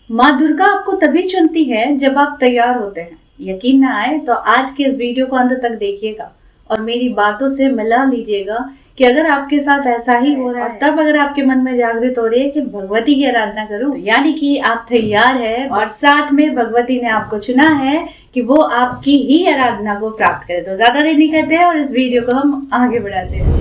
माँ दुर्गा आपको तभी चुनती है जब आप तैयार होते हैं। यकीन ना आए तो आज के इस वीडियो को अंत तक देखिएगा और मेरी बातों से मिला लीजिएगा कि अगर आपके साथ ऐसा ही हो रहा है, तब अगर आपके मन में जागृत हो रही है कि भगवती की आराधना करूं, तो यानी कि आप तैयार है और साथ में भगवती ने आपको चुना है कि वो आपकी ही आराधना को प्राप्त करे। तो ज्यादा देर नहीं करते हैं और इस वीडियो को हम आगे बढ़ाते हैं।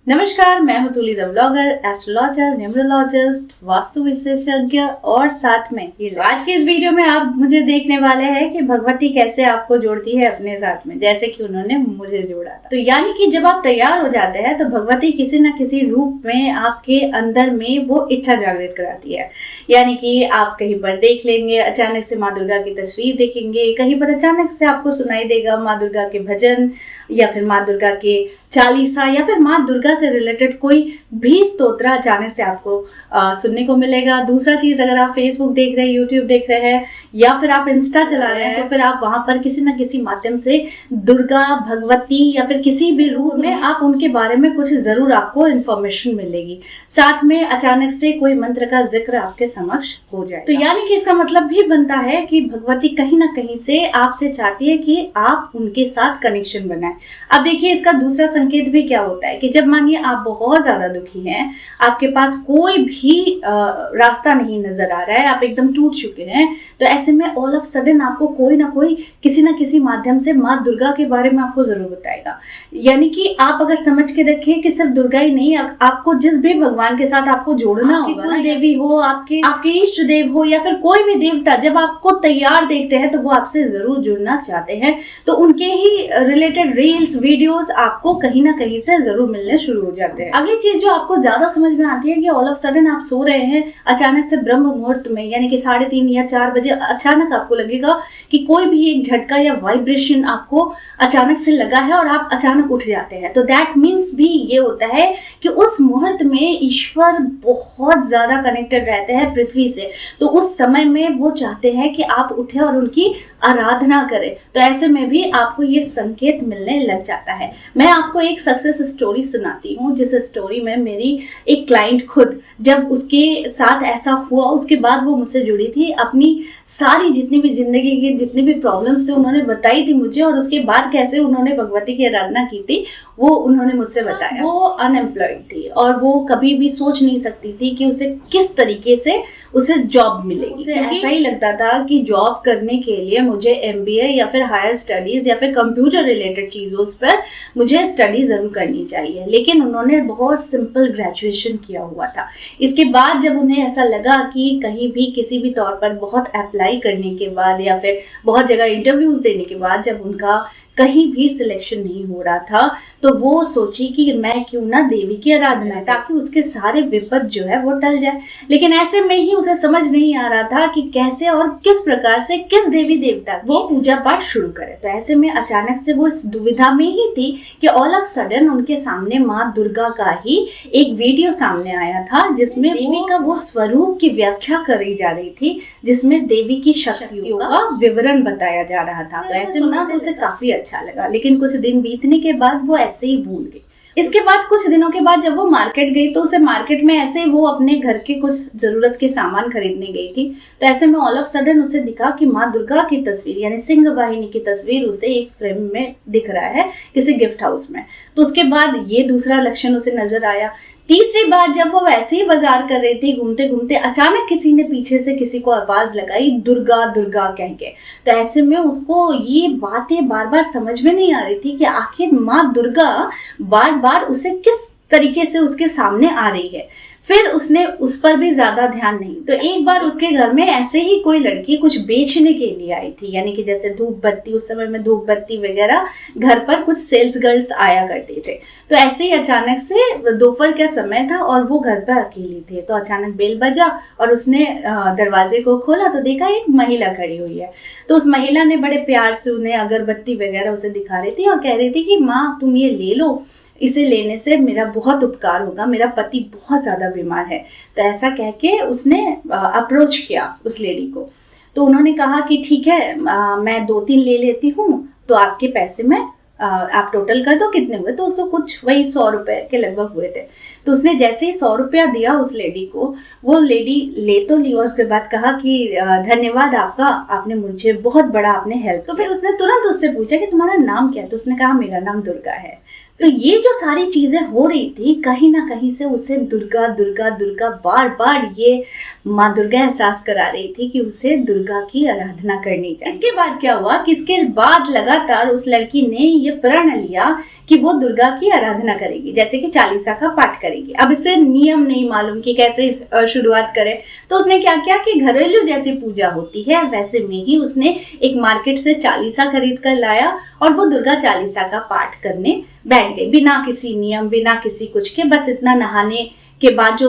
नमस्कार, मैं हूं तुली the vlogger, astrologer, numerologist, vastu विशेषज्ञ और साथ में आज के इस वीडियो में आप मुझे देखने वाले हैं कि भगवती कैसे आपको जोड़ती है अपने साथ में, जैसे कि उन्होंने मुझे जोड़ा था। तो यानी कि जब आप तैयार हो जाते हैं तो भगवती किसी न किसी रूप में आपके अंदर में वो इच्छा जागृत कराती है। यानी कि आप कहीं पर देख लेंगे, अचानक से माँ दुर्गा की तस्वीर देखेंगे, कहीं पर अचानक से आपको सुनाई देगा माँ दुर्गा के भजन या फिर माँ दुर्गा के चालीसा या फिर माँ दुर्गा से रिलेटेड कोई भी स्तोत्र अचानक से आपको सुनने को मिलेगा। दूसरा चीज, अगर आप फेसबुक देख रहे हैं, यूट्यूब देख रहे हैं या फिर आप इंस्टा चला रहे हैं, तो फिर आप वहां पर किसी न किसी माध्यम से दुर्गा, भगवती या फिर किसी भी रूप में आप उनके बारे में कुछ जरूर आपको इन्फॉर्मेशन मिलेगी। साथ में अचानक से कोई मंत्र का जिक्र आपके समक्ष हो जाए, तो यानी कि इसका मतलब भी बनता है कि भगवती कहीं ना कहीं से आपसे चाहती है कि आप उनके साथ कनेक्शन बनाए। अब देखिए, इसका दूसरा संकेत भी क्या होता है कि जब मानिए आप बहुत ज्यादा दुखी हैं, आपके पास कोई भी रास्ता नहीं नजर आ रहा है, आप एकदम टूट चुके हैं, तो ऐसे में ऑल ऑफ सडन आपको कोई ना कोई किसी ना किसी माध्यम से माँ दुर्गा के बारे में आपको जरूर बताएगा। यानी कि आप अगर समझ के रखें कि सिर्फ दुर्गा ही नहीं, आपको जिस भी भगवान के साथ आपको जोड़ना होगा, कुल देवी हो, आपके इष्ट देव हो या फिर कोई भी देवता, जब आपको तैयार देखते हैं तो वो आपसे जरूर जुड़ना चाहते हैं। तो उनके ही रिलेटेड रील्स, वीडियोस आपको कहीं ना कहीं से जरूर मिलने शुरू हो जाते हैं। अगली चीज जो आपको ज्यादा समझ में आती है कि ऑल ऑफ सडन आप सो रहे हैं, अचानक से ब्रह्म मुहूर्त में यानी कि 3:30 या 4 बजे अचानक आपको लगेगा कि कोई भी एक झटका या वाइब्रेशन आपको अचानक से लगा है और आप अचानक उठ जाते हैं। तो दैट मीन्स भी ये होता है कि उस मुहूर्त में ईश्वर बहुत ज्यादा कनेक्टेड रहते हैं पृथ्वी से, तो उस समय में वो चाहते हैं कि आप उठे और उनकी आराधना करें। तो ऐसे में भी आपको ये संकेत मिलने लग जाता है। मैं आपको एक सक्सेस स्टोरी सुनाती हूँ, जिस स्टोरी में मेरी एक क्लाइंट खुद, जब उसके साथ ऐसा हुआ उसके बाद वो मुझसे जुड़ी थी, अपनी सारी जितनी भी जिंदगी की जितनी भी प्रॉब्लम्स थे उन्होंने बताई थी मुझे, और उसके बाद कैसे उन्होंने भगवती की आराधना की थी वो उन्होंने मुझसे बताया। वो अनएम्प्लॉयड थी और वो कभी भी सोच नहीं सकती थी कि उसे किस तरीके से उसे जॉब मिलेगी। उसे ऐसा ही लगता था कि जॉब करने के लिए मुझे एमबीए या फिर हायर स्टडीज या फिर कंप्यूटर रिलेटेड चीजों पर मुझे स्टडी जरूर करनी चाहिए, लेकिन उन्होंने बहुत सिंपल ग्रेजुएशन किया हुआ था। इसके बाद जब उन्हें ऐसा लगा कि कहीं भी किसी भी तौर पर बहुत अप्लाई करने के बाद या फिर बहुत जगह इंटरव्यूज देने के बाद जब उनका कहीं भी सिलेक्शन नहीं हो रहा था, तो वो सोची कि मैं क्यों ना देवी की आराधना, ताकि उसके सारे विपद जो है वो टल जाए। लेकिन ऐसे में ही उसे समझ नहीं आ रहा था कि कैसे और किस प्रकार से किस देवी देवता वो पूजा पाठ शुरू करे। तो ऐसे में अचानक से वो इस दुविधा में ही थी कि ऑल ऑफ सडन उनके सामने माँ दुर्गा का ही एक वीडियो सामने आया था, जिसमें देवी का वो स्वरूप की व्याख्या करी जा रही थी, जिसमें देवी की शक्तियों का विवरण बताया जा रहा था। तो ऐसे सुना तो उसे काफी अच्छा लगा, लेकिन कुछ दिन बीतने के बाद वो ऐसे ही भूल गई। इसके बाद कुछ दिनों के बाद जब वो मार्केट गई तो उसे मार्केट में ऐसे वो अपने घर के कुछ जरूरत के सामान खरीदने गई थी। तो ऐसे में ऑल ऑफ सडन उसे दिखा कि माँ दुर्गा की तस्वीर यानी सिंह वाहिनी की तस्वीर उसे एक फ्रेम में दिख रहा है किसी गिफ्ट हाउस में। तो उसके बाद ये दूसरा लक्षण उसे नजर आया। तीसरी बार जब वो वैसे ही बाजार कर रही थी, घूमते घूमते अचानक किसी ने पीछे से किसी को आवाज लगाई, दुर्गा दुर्गा कह के। तो ऐसे में उसको ये बातें बार बार समझ में नहीं आ रही थी कि आखिर माँ दुर्गा बार बार उसे किस तरीके से उसके सामने आ रही है। फिर उसने उस पर भी ज्यादा ध्यान नहीं। तो एक बार उसके घर में ऐसे ही कोई लड़की कुछ बेचने के लिए आई थी, यानी कि जैसे धूप बत्ती, उस समय में धूप बत्ती वगैरह घर पर कुछ सेल्स गर्ल्स आया करते थे। तो ऐसे ही अचानक से दोपहर का समय था और वो घर पर अकेली थे। तो अचानक बेल बजा और उसने दरवाजे को खोला तो देखा एक महिला खड़ी हुई है। तो उस महिला ने बड़े प्यार से उन्हें अगरबत्ती वगैरह उसे दिखा रही थी और कह रही थी कि माँ तुम ये ले लो, इसे लेने से मेरा बहुत उपकार होगा, मेरा पति बहुत ज़्यादा बीमार है। तो ऐसा कह के उसने अप्रोच किया उस लेडी को। तो उन्होंने कहा कि ठीक है, मैं 2-3 ले लेती हूँ, तो आपके पैसे मैं आप टोटल कर दो कितने हुए, तो उसको कुछ वही 100 रुपए के लगभग हुए थे। तो उसने जैसे ही 100 रुपया दिया उस लेडी को, वो लेडी ले तो ली और उसके बाद कहा कि धन्यवाद आपका, आपने मुझे बहुत बड़ा आपने हेल्प। तो फिर उसने तुरंत उससे पूछा कि तुम्हारा नाम क्या है, तो उसने कहा मेरा नाम दुर्गा है। तो ये जो सारी चीजें हो रही थी, कहीं ना कहीं से उसे दुर्गा दुर्गा दुर्गा बार बार ये माँ दुर्गा एहसास करा रही थी कि उसे दुर्गा की आराधना करनी चाहिए। इसके बाद क्या हुआ कि इसके बाद लगातार उस लड़की ने ये प्रण लिया कि वो दुर्गा की आराधना करेगी, जैसे कि चालीसा का पाठ करेगी। अब इससे नियम नहीं मालूम कि कैसे शुरुआत करे, तो उसने क्या किया कि घरेलू जैसी पूजा होती है वैसे में ही उसने एक मार्केट से चालीसा खरीद कर लाया और वो दुर्गा चालीसा का पाठ करने बैठ गई, बिना किसी नियम, बिना किसी कुछ के। बस इतना नहाने के बाद जो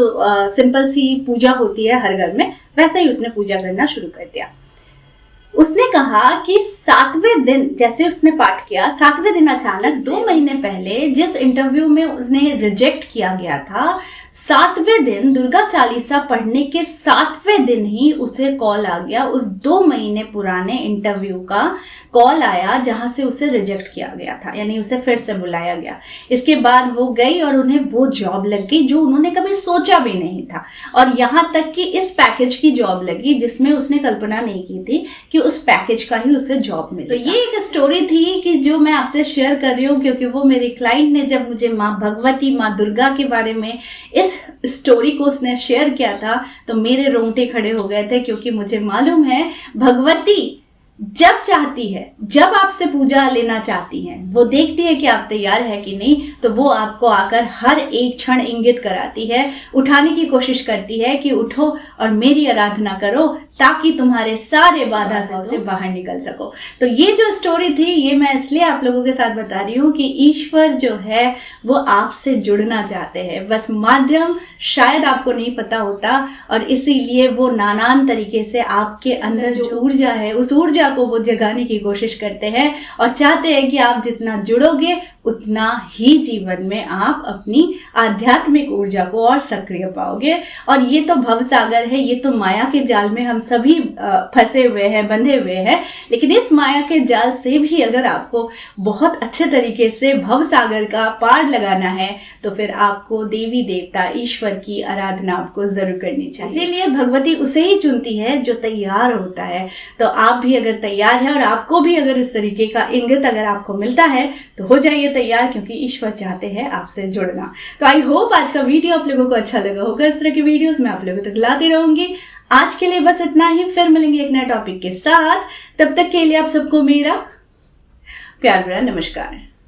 सिंपल सी पूजा होती है हर घर में, वैसे ही उसने पूजा करना शुरू कर दिया। उसने कहा कि 7वें दिन जैसे उसने पाठ किया, 7वें दिन अचानक 2 महीने पहले जिस इंटरव्यू में उसने रिजेक्ट किया गया था, 7वें दिन दुर्गा चालीसा पढ़ने के 7वें दिन ही उसे कॉल आ गया। उस 2 महीने पुराने इंटरव्यू का कॉल आया जहां से उसे रिजेक्ट किया गया था, यानी उसे फिर से बुलाया गया। इसके बाद वो गई और उन्हें वो जॉब लग गई जो उन्होंने कभी सोचा भी नहीं था, और यहाँ तक कि इस पैकेज की जॉब लगी जिसमें उसने कल्पना नहीं की थी कि उस पैकेज का ही उसे जॉब मिले। तो ये एक स्टोरी थी कि जो मैं आपसे शेयर कर रही हूँ, क्योंकि वो मेरे क्लाइंट ने जब मुझे माँ भगवती, माँ दुर्गा के बारे में इस स्टोरी को उसने शेयर किया था तो मेरे रोंगटे खड़े हो गए थे, क्योंकि मुझे मालूम है भगवती जब चाहती है, जब आपसे पूजा लेना चाहती हैं, वो देखती है कि आप तैयार है कि नहीं, तो वो आपको आकर हर एक क्षण इंगित कराती है, उठाने की कोशिश करती है कि उठो और मेरी आराधना करो ताकि तुम्हारे सारे बाधा से बाहर निकल सको। तो ये जो स्टोरी थी ये मैं इसलिए आप लोगों के साथ बता रही हूँ कि ईश्वर जो है वो आपसे जुड़ना चाहते हैं, बस माध्यम शायद आपको नहीं पता होता, और इसीलिए वो नानान तरीके से आपके अंदर जो ऊर्जा है उस ऊर्जा को वो जगाने की कोशिश करते हैं और चाहते हैं कि आप जितना जुड़ोगे उतना ही जीवन में आप अपनी आध्यात्मिक ऊर्जा को और सक्रिय पाओगे। और ये तो भवसागर है, ये तो माया के जाल में हम सभी फंसे हुए हैं, बंधे हुए हैं, लेकिन इस माया के जाल से भी अगर आपको बहुत अच्छे तरीके से भवसागर का पार लगाना है तो फिर आपको देवी देवता ईश्वर की आराधना आपको जरूर करनी चाहिए। इसीलिए भगवती उसे ही चुनती है जो तैयार होता है। तो आप भी अगर तैयार है और आपको भी अगर इस तरीके का इंगित अगर आपको मिलता है तो हो जाइए तैयार, क्योंकि ईश्वर चाहते हैं आपसे जुड़ना। तो आई होप आज का वीडियो आप लोगों को अच्छा लगा होगा। इस तरह की वीडियोस मैं आप लोगों तक लाती रहूंगी। आज के लिए बस इतना ही, फिर मिलेंगे एक नया टॉपिक के साथ। तब तक के लिए आप सबको मेरा प्यार भरा नमस्कार।